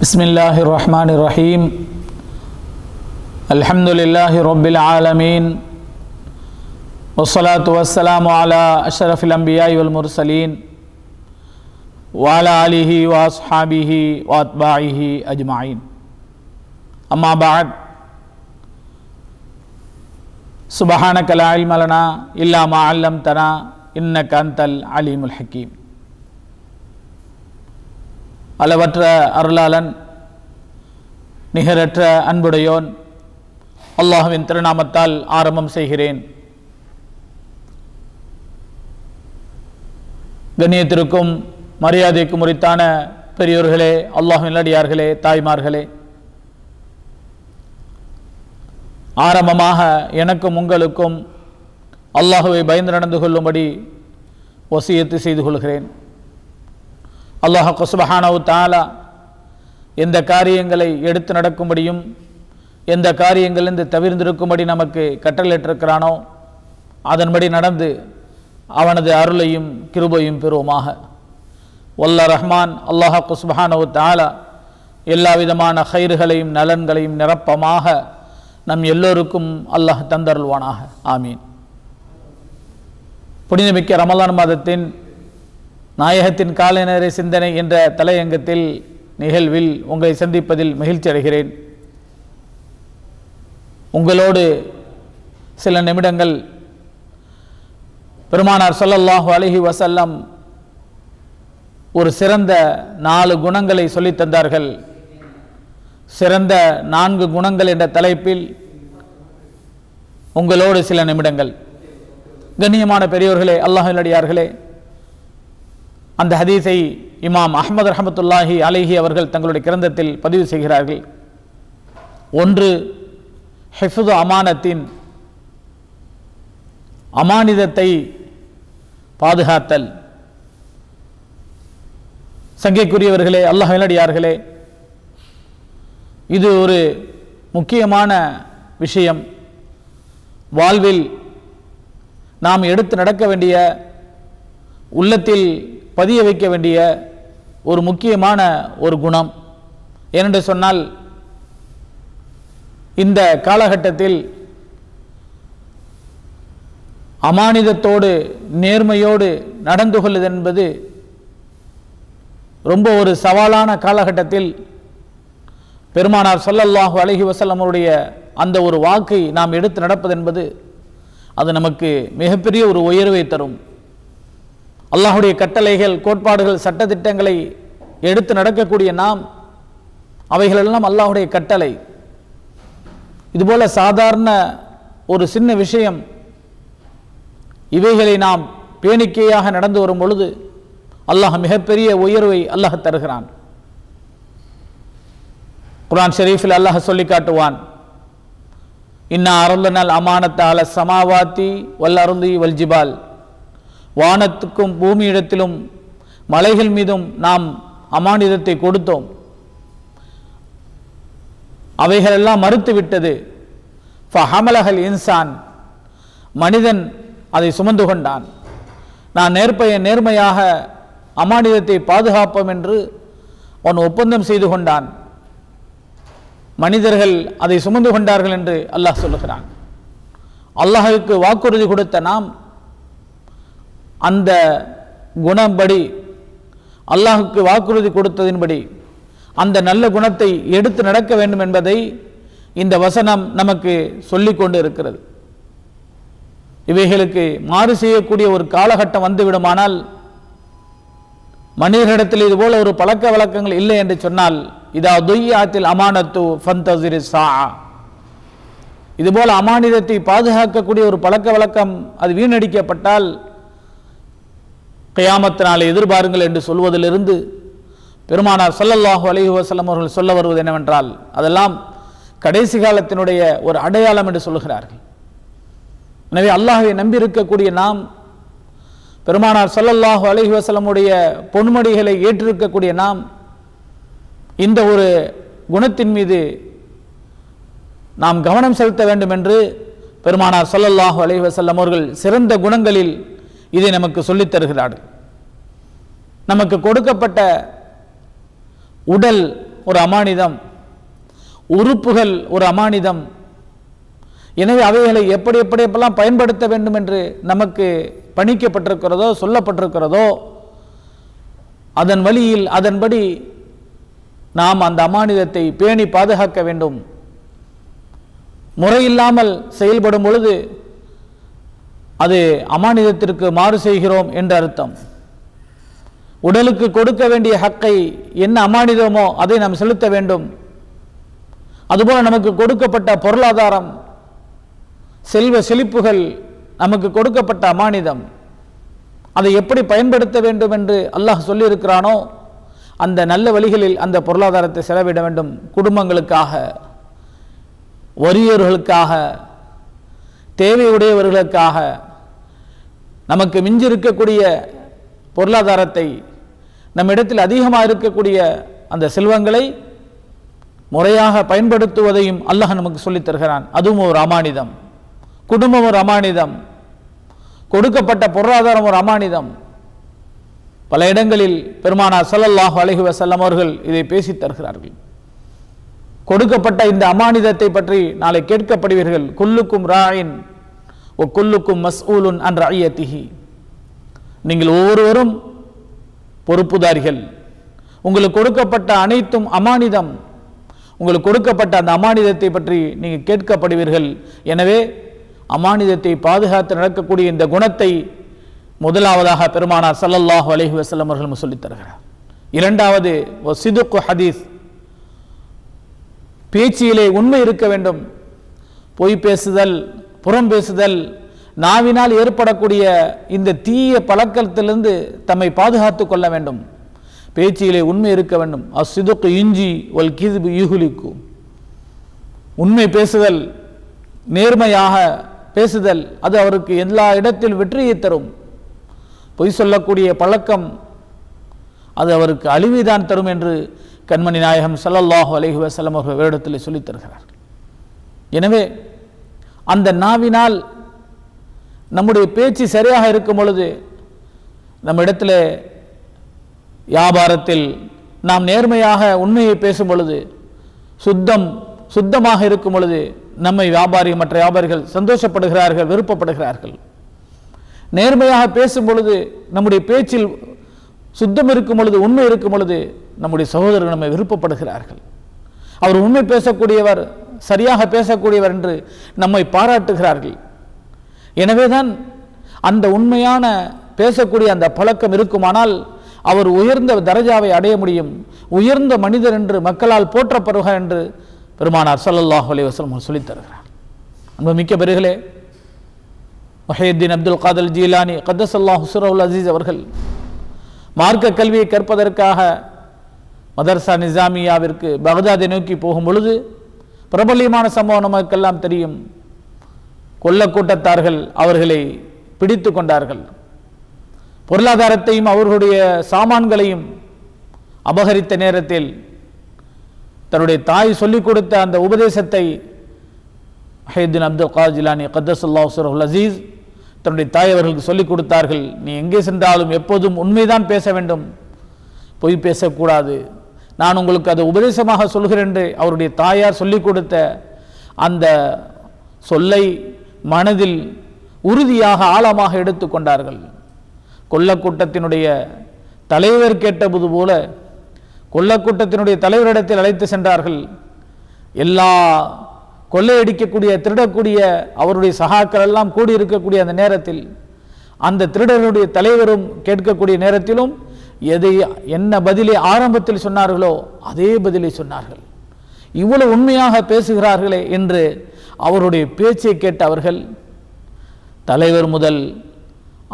बिस्मिल्लाहिर्रहमानिर्रहीम अल्हम्दुलिल्लाहि रब्बिल आलमीन वस्सलातु वस्सलामु अला अशरफिल अंबियाइ वल मुरसलीन व अला आलिहि व अस्हाबिहि व अत्बाइहि अजमाइन अम्मा बाद सुब्हानक ला इल्म लना इल्ला मा अल्लमतना इन्नक अंतल अलीमुल हकीम. அளவற்ற அருளாளன் நிகரற்ற அன்புடையோன் அல்லாஹ்வின் திருநாமத்தால் ஆரம்பம் செய்கிறேன். கண்ணியத்திற்கும் மரியாதைக்கும் உரித்தான பெரியோர்களே, அல்லாஹ்வின் நல்லடியார்களே, தாய்மார்களே, ஆரம்பமாக எனக்கும் உங்களுக்கும் அல்லாஹ்வை பயந்து நடந்து கொள்ளும்படி வசியத்து செய்து கொள்கிறேன். அல்லாஹ் சுப்ஹானஹு தஆலா எந்த காரியங்களை எடுத்து நடக்கும்படியும் எந்த காரியங்களிலிருந்து தவிர்ந்திருக்கும்படி நமக்கு கட்டளையிட்டிருக்கிறானோ அதன்படி நடந்து அவனது அருளையும் கிருபையும் பெறுவோமாக. வல்ல ரஹ்மான் அல்லாஹ் சுப்ஹானஹு தஆலா எல்லா விதமான ஹைர்களையும் நலன்களையும் நிரப்பமாக நம் எல்லோருக்கும் அல்லாஹ் தந்தருள்வானாக. ஆமீன். புனிதமிக்க ரமலான் மாதத்தின் நாயகத்தின் காலை நேர சிந்தனை என்ற தலையங்கத்தில் நிகழ்வில் உங்களை சந்திப்பதில் மகிழ்ச்சி அடைகிறேன். உங்களோடு சில நிமிடங்கள் பெருமானார் ஸல்லல்லாஹு அலைஹி வஸல்லம் ஒரு சிறந்த 4 குணங்களை சொல்லித் தந்தார்கள். சிறந்த 4 குணங்கள் என்ற தலைப்பில் உங்களோடு சில நிமிடங்கள். கண்ணியமான பெரியோர்களே, அல்லாஹ்வின் நல்லடியார்களே, அந்த ஹதீஸை இமாம் அஹ்மது ரஹ்மத்துல்லாஹி அலைஹி அவர்கள் தங்களுடைய கிரந்தத்தில் பதிவு செய்கிறார்கள். ஒன்று, ஹிஃப்து அமானத்தின், அமானிதத்தை பாதுகாத்தல். சங்கைக்குரியவர்களே, அல்லாஹ்வின் நல்லடியார்களே, இது ஒரு முக்கியமான விஷயம். வாழ்வில் நாம் எடுத்து நடக்க வேண்டிய, உள்ளத்தில் பதிய வைக்க வேண்டிய ஒரு முக்கியமான ஒரு குணம். ஏனென்று சொன்னால், இந்த காலகட்டத்தில் அமானிதத்தோடு நேர்மையோடு நடந்து கொள்வது என்பது ரொம்ப ஒரு சவாலான காலகட்டத்தில் பெருமானார் ஸல்லல்லாஹு அலைஹி வஸல்லம் அவருடைய அந்த ஒரு வாக்கை நாம் எடுத்து நடப்பது என்பது அது நமக்கு மிகப்பெரிய ஒரு உயர்வை தரும். அல்லாஹுடைய கட்டளைகள், கோட்பாடுகள், சட்டத்திட்டங்களை எடுத்து நடக்கக்கூடிய நாம், அவைகளெல்லாம் அல்லாஹுடைய கட்டளை. இதுபோல சாதாரண ஒரு சின்ன விஷயம், இவைகளை நாம் பேணிக்கையாக நடந்து வரும் பொழுது அல்லாஹ் மிகப்பெரிய உயர்வை அல்லாஹ் தருகிறான். குர்ஆன் ஷரீஃபில் அல்லாஹ் சொல்லி காட்டுவான், இன்னா அரல்னல் அமானத்த அல ஸமாவாத்தி வல் அர்தி வல் ஜிபால், வானத்துக்கும் பூமியிடத்திலும் மலைகள் மீதும் நாம் அமானிதத்தை கொடுத்தோம், அவைகளெல்லாம் மறுத்துவிட்டது. ஃபஹமலஹல் இன்சான், மனிதன் அதை சுமந்து கொண்டான். நான் நேர்மையாக அமானிதத்தை பாதுகாப்போம் என்று அவன் ஒப்பந்தம் செய்து கொண்டான். மனிதர்கள் அதை சுமந்து கொண்டார்கள் என்று அல்லாஹ் சொல்லுகிறான். அல்லாஹ்வுக்கு வாக்குறுதி கொடுத்த நாம் அந்த குணம்படி, அல்லாஹுக்கு வாக்குறுதி கொடுத்ததின்படி அந்த நல்ல குணத்தை எடுத்து நடக்க வேண்டும் என்பதை இந்த வசனம் நமக்கு சொல்லிக் கொண்டு இருக்கிறது. இவைகளுக்கு மாறு செய்யக்கூடிய ஒரு காலகட்டம் வந்துவிடுமானால், மனிதர்களிடத்தில் இதுபோல ஒரு பழக்க வழக்கங்கள் இல்லை என்று சொன்னால், இதா துய்யாத்தில் அமானத்து ஃபந்தஸிரி ஸாஅ, இதுபோல அமானிதத்தை பாதுகாக்கக்கூடிய ஒரு பழக்க வழக்கம் அது வீணடிக்கப்பட்டால் கியாமத் நாளை எதிர்பாருங்கள் என்று சொல்வதிலிருந்து பெருமானார் ஸல்லல்லாஹு அலைஹி வஸல்லம் அவர்கள் சொல்ல வருவது என்னவென்றால், அதெல்லாம் கடைசி காலத்தினுடைய ஒரு அடையாளம் என்று சொல்கிறார்கள். எனவே அல்லாஹ்வை நம்பி இருக்கக்கூடிய நாம், பெருமானார் ஸல்லல்லாஹு அலைஹி வஸல்லமுடைய பொன்மொழிகளை ஏற்றிருக்கக்கூடிய நாம், இந்த ஒரு குணத்தின் மீது நாம் கவனம் செலுத்த வேண்டும் என்று பெருமானார் ஸல்லல்லாஹு அலைஹி வஸல்லம் அவர்கள் சிறந்த குணங்களில் இதை நமக்கு சொல்லித் தருகிறார்கள். நமக்கு கொடுக்கப்பட்ட உடல் ஒரு அமானிதம், உறுப்புகள் ஒரு அமானிதம். எனவே அவைகளை எப்படியெல்லாம் பயன்படுத்த வேண்டும் என்று நமக்கு பணிக்கப்பட்டிருக்கிறதோ சொல்லப்பட்டிருக்கிறதோ அதன் வழியில் அதன்படி நாம் அந்த அமானிதத்தை பேணி பாதுகாக்க வேண்டும். முறையில்லாமல் செயல்படும் பொழுது அது அமானிதத்திற்கு மாறு செய்கிறோம் என்ற அர்த்தம். உடலுக்கு கொடுக்க வேண்டிய ஹக்கை என்ன அமானிதமோ அதை நாம் செலுத்த வேண்டும். அதுபோல நமக்கு கொடுக்கப்பட்ட பொருளாதாரம், செல்வ செழிப்புகள் நமக்கு கொடுக்கப்பட்ட அமானிதம். அதை எப்படி பயன்படுத்த வேண்டும் என்று அல்லாஹ் சொல்லியிருக்கிறானோ அந்த நல்ல வழிகளில் அந்த பொருளாதாரத்தை செலவிட வேண்டும். குடும்பங்களுக்காக, வறியோர்களுக்காக, தேவையுடையவர்களுக்காக, நமக்கு மிஞ்சி இருக்கக்கூடிய பொருளாதாரத்தை, நம்மிடத்தில் அதிகமாக இருக்கக்கூடிய அந்த செல்வங்களை முறையாக பயன்படுத்துவதையும் அல்லாஹ் நமக்கு சொல்லித் தருகிறான். அதுவும் ஒரு அமானிதம். குடும்பம் ஒரு அமானிதம், கொடுக்கப்பட்ட பொருளாதாரம் ஒரு அமானிதம். பல இடங்களில் பெருமானார் ஸல்லல்லாஹு அலைஹி வஸல்லம் அவர்கள் இதை பேசித் தருகிறார்கள். கொடுக்கப்பட்ட இந்த அமானிதத்தை பற்றி நாளை கேட்கப்படுவீர்கள். குல்லுக்கும் ராயின் ஒ குல்லுக்கும் மஸ்ஊலுன் அன் ரஅய்யத்திஹி. நீங்கள் ஒவ்வொருவரும் பொறுப்புதாரிகள். உங்களுக்கு கொடுக்கப்பட்ட அனைத்தும் அமானிதம். உங்களுக்கு கொடுக்கப்பட்ட அந்த அமானிதத்தை பற்றி நீங்கள் கேட்கப்படுவீர்கள். எனவே அமானிதத்தை பாதுகாத்து நடக்கக்கூடிய இந்த குணத்தை முதலாவதாக பெருமானார் ஸல்லல்லாஹு அலைஹி வஸல்லம் அவர்கள் சொல்லித் தருகிறார். இரண்டாவது சிதுக்கு ஹதீஸ், பேச்சிலே உண்மை இருக்க வேண்டும். பொய் பேசுதல், புறம் பேசுதல், நாவினால் ஏற்படக்கூடிய இந்த தீய பழக்கத்திலிருந்து தம்மை பாதுகாத்து கொள்ள வேண்டும். பேச்சிலே உண்மை இருக்க வேண்டும். அஸ்ஸிதுக்கு இஞ்சி வல் கிஸ்பு யுஹ்லிகு. உண்மை பேசுதல், நேர்மையாக பேசுதல், அது அவருக்கு எல்லா இடத்தில் வெற்றியை தரும். பொய் சொல்லக்கூடிய பழக்கம் அது அவருக்கு அழிவைதான் தரும் என்று கண்மணி நாயகம் ஸல்லல்லாஹு அலைஹி வஸல்லம் அவர்கள் வேடத்தில் சொல்லித் தருகிறார். எனவே அந்த நாவினால் நம்முடைய பேச்சு சரியாக இருக்கும் பொழுது, நம்ம இடத்துல வியாபாரத்தில் நாம் நேர்மையாக உண்மையை பேசும் பொழுது, சுத்தமாக இருக்கும் பொழுது நம்மை மற்ற வியாபாரிகள் சந்தோஷப்படுகிறார்கள், விருப்பப்படுகிறார்கள். நேர்மையாக பேசும் பொழுது, நம்முடைய பேச்சில் சுத்தம் இருக்கும் பொழுது, உண்மை இருக்கும் பொழுது நம்முடைய சகோதரர்கள் நம்மை விருப்பப்படுகிறார்கள். அவர் உண்மை பேசக்கூடியவர், சரியாக பேசக்கூடியவர் என்று நம்மை பாராட்டுகிறார்கள். எனவேதான் அந்த உண்மையான பேசக்கூடிய அந்த பழக்கம் இருக்குமானால் அவர் உயர்ந்த தரஜாவை அடைய முடியும், உயர்ந்த மனிதர் என்று மக்களால் போற்றப்படுவார் என்று பெருமானார் ஸல்லல்லாஹு அலைஹி வஸல்லம் சொல்லித் தருகிறார். அன்புமிக்க பெருகளே, முஹையத்தீன் அப்துல் காதிர் ஜீலானி கத்தஸல்லாஹு சிர்ரஹுல் அஸீஸ் அவர்கள் மார்க்க கல்வியை கற்பதற்காக மதர்சா நிசாமியாவிற்கு பகதாதை நோக்கி போகும் பொழுது பிரபல்யமான சம்பவம் நமக்கெல்லாம் தெரியும். கொள்ளக்கூட்டத்தார்கள் அவர்களை பிடித்து கொண்டார்கள். பொருளாதாரத்தையும் அவர்களுடைய சாமான்களையும் அபகரித்த நேரத்தில் தன்னுடைய தாய் சொல்லிக் கொடுத்த அந்த உபதேசத்தை முஹையத்தீன் அப்துல் காதிர் ஜீலானி கத்தஸல்லாஹு சிர்ரஹுல் அஸீஸ் தன்னுடைய தாய் அவர்களுக்கு சொல்லிக் கொடுத்தார்கள். நீ எங்கே சென்றாலும் எப்போதும் உண்மைதான் பேச வேண்டும், பொய் பேசக்கூடாது. நான் உங்களுக்கு அதை உபதேசமாக சொல்கிறேன் என்று அவருடைய தாயார் சொல்லிக் கொடுத்த அந்த சொல்லை மனதில் உறுதியாக ஆழமாக எடுத்துக்கொண்டார்கள். கொள்ளக்கூட்டத்தினுடைய தலைவர் கேட்டபோது போல கொள்ளக்கூட்டத்தினுடைய தலைவரிடத்தில் அழைத்து சென்றார்கள். எல்லா கொள்ளையடிக்கக்கூடிய, திருடக்கூடிய அவருடைய சகாக்கள் எல்லாம் கூடியிருக்கக்கூடிய அந்த நேரத்தில் அந்த திருடர்களுடைய தலைவரும் கேட்கக்கூடிய நேரத்திலும் என்ன பதிலை ஆரம்பத்தில் சொன்னார்களோ அதே பதிலை சொன்னார்கள். இவ்வளவு உண்மையாக பேசுகிறார்களே என்று அவருடைய பேச்சை கேட்ட அவர்கள், தலைவர் முதல்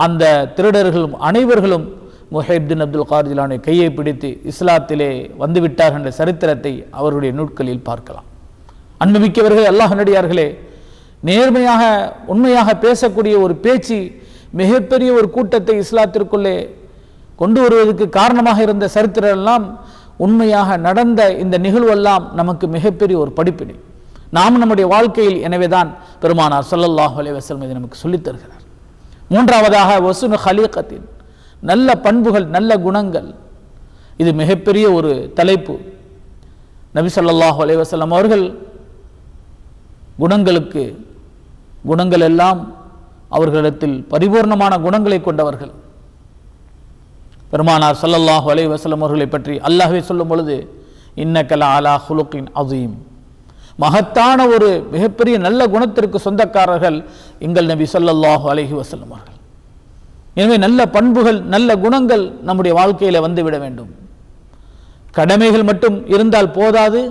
அந்த திருடர்களும் அனைவர்களும் முஹையத்தீன் அப்துல் காதிர் ஜீலானி கையை பிடித்து இஸ்லாத்திலே வந்துவிட்டார்கள் என்ற சரித்திரத்தை அவருடைய நூட்களில் பார்க்கலாம். அன்புமிக்கவர்களே, அல்லாஹ் நடிகார்களே, நேர்மையாக உண்மையாக பேசக்கூடிய ஒரு பேச்சு மிகப்பெரிய ஒரு கூட்டத்தை இஸ்லாத்திற்குள்ளே கொண்டு வருவதற்கு காரணமாக இருந்த சரித்திரம் எல்லாம், உண்மையாக நடந்த இந்த நிகழ்வெல்லாம் நமக்கு மிகப்பெரிய ஒரு படிப்பினை. நாம் நம்முடைய வாழ்க்கையில் எனவேதான் பெருமானார் ஸல்லல்லாஹு அலைஹி வஸல்லம் இதை நமக்கு சொல்லித் தருகிறார். மூன்றாவதாக வசுனு ஹலீகத்தின், நல்ல பண்புகள், நல்ல குணங்கள். இது மிகப்பெரிய ஒரு தலைப்பு. நபி ஸல்லல்லாஹு அலைஹி வஸல்லம் அவர்கள் குணங்கள் எல்லாம் அவர்களிடத்தில் பரிபூர்ணமான குணங்களை கொண்டவர்கள். பெருமானார் ஸல்லல்லாஹு அலைஹி வஸல்லம் அவர்களை பற்றி அல்லாஹ்வே சொல்லும் பொழுது இன்னக லஅலா ஹுலுகின் அஸீம், மகத்தான ஒரு மிகப்பெரிய நல்ல குணத்திற்கு சொந்தக்காரர்கள் எங்கள் நபி ஸல்லல்லாஹு அலைஹி வஸல்லம் அவர்கள். எனவே நல்ல பண்புகள் நல்ல குணங்கள் நம்முடைய வாழ்க்கையில வந்துவிட வேண்டும். கடமைகள் மட்டும் இருந்தால் போதாது.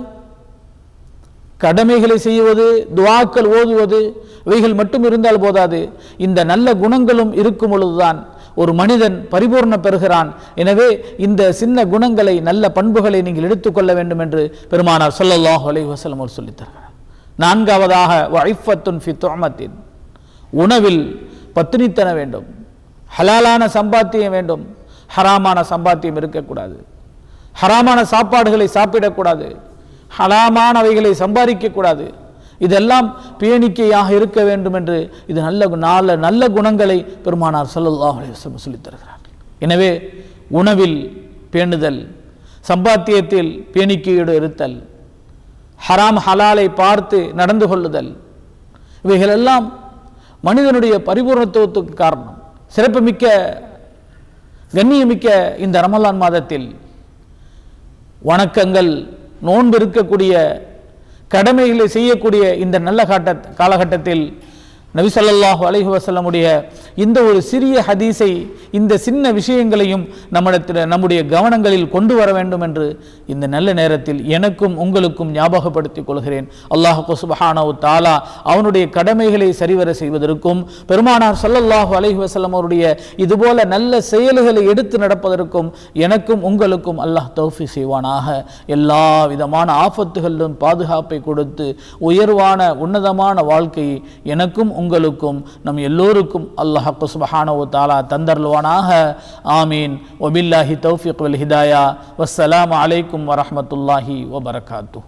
கடமைகளை செய்வது, துஆக்கள் ஓதுவது, இவைகள் மட்டும் இருந்தால் போதாது. இந்த நல்ல குணங்களும் இருக்கும் பொழுதுதான் ஒரு மனிதன் பரிபூர்ண பெறுகிறான். எனவே இந்த சின்ன குணங்களை நல்ல பண்புகளை நீங்கள் எடுத்துக்கொள்ள வேண்டும் என்று பெருமானார் ஸல்லல்லாஹு அலைஹி வஸல்லம் அவர் சொல்லித் தருகிறார். நான்காவதாக வஇஃபத்துன் ஃபி துஅமத்தின், உணவில் பத்தினித்தன வேண்டும். ஹலாலான சம்பாத்தியம் வேண்டும். ஹராமான சம்பாத்தியம் இருக்கக்கூடாது. ஹராமான சாப்பாடுகளை சாப்பிடக்கூடாது. ஹலாமானவைகளை சம்பாதிக்கக்கூடாது. இதெல்லாம் பேணிக்கையாக இருக்க வேண்டும் என்று இது நல்ல குணங்களை பெருமானார் ஸல்லல்லாஹு அலைஹி வஸல்லம் சொல்லித் தருகிறார். எனவே உணவில் பேணுதல், சம்பாத்தியத்தில் பேணிக்கையோடு இருத்தல், ஹராம் ஹலாலை பார்த்து நடந்து கொள்ளுதல், இவைகளெல்லாம் மனிதனுடைய பரிபூர்ணத்துவத்துக்கு காரணம். சிறப்புமிக்க கண்ணியமிக்க இந்த ரமலான் மாதத்தில் வணக்கங்கள், நோன்பு இருக்கக்கூடிய, கடமைகளை செய்யக்கூடிய இந்த நல்ல காலகட்டத்தில் நபி ஸல்லல்லாஹு அலைஹி வஸல்லமுடைய இந்த ஒரு சிறிய ஹதீஸை, இந்த சின்ன விஷயங்களையும் நம்முடைய கவனங்களில் கொண்டு வர வேண்டும் என்று இந்த நல்ல நேரத்தில் எனக்கும் உங்களுக்கும் ஞாபகப்படுத்திக் கொள்கிறேன். அல்லாஹ் சுப்ஹானஹு வ தஆலா அவனுடைய கடமைகளை சரிவர செய்வதற்கும், பெருமானார் ஸல்லல்லாஹு அலைஹி வஸல்லம் அவருடைய இதுபோல நல்ல செயல்களை எடுத்து நடப்பதற்கும் எனக்கும் உங்களுக்கும் அல்லாஹ் தௌஃபீக் செய்வானாக. எல்லா விதமான ஆபத்துகளிலும் பாதுகாப்பை கொடுத்து உயர்வான உன்னதமான வாழ்க்கையை எனக்கும் உங்களுக்கும் நம் எல்லோருக்கும் அல்லாஹ் சுப்ஹானஹு வ தஆலா தந்தருள்வானாக. ஆமீன். வபில்லாஹி தௌஃபீக் வல் ஹிதாயா. வஸ்ஸலாமு அலைக்கும் வரஹ்மத்துல்லாஹி வபரகாத்துஹு.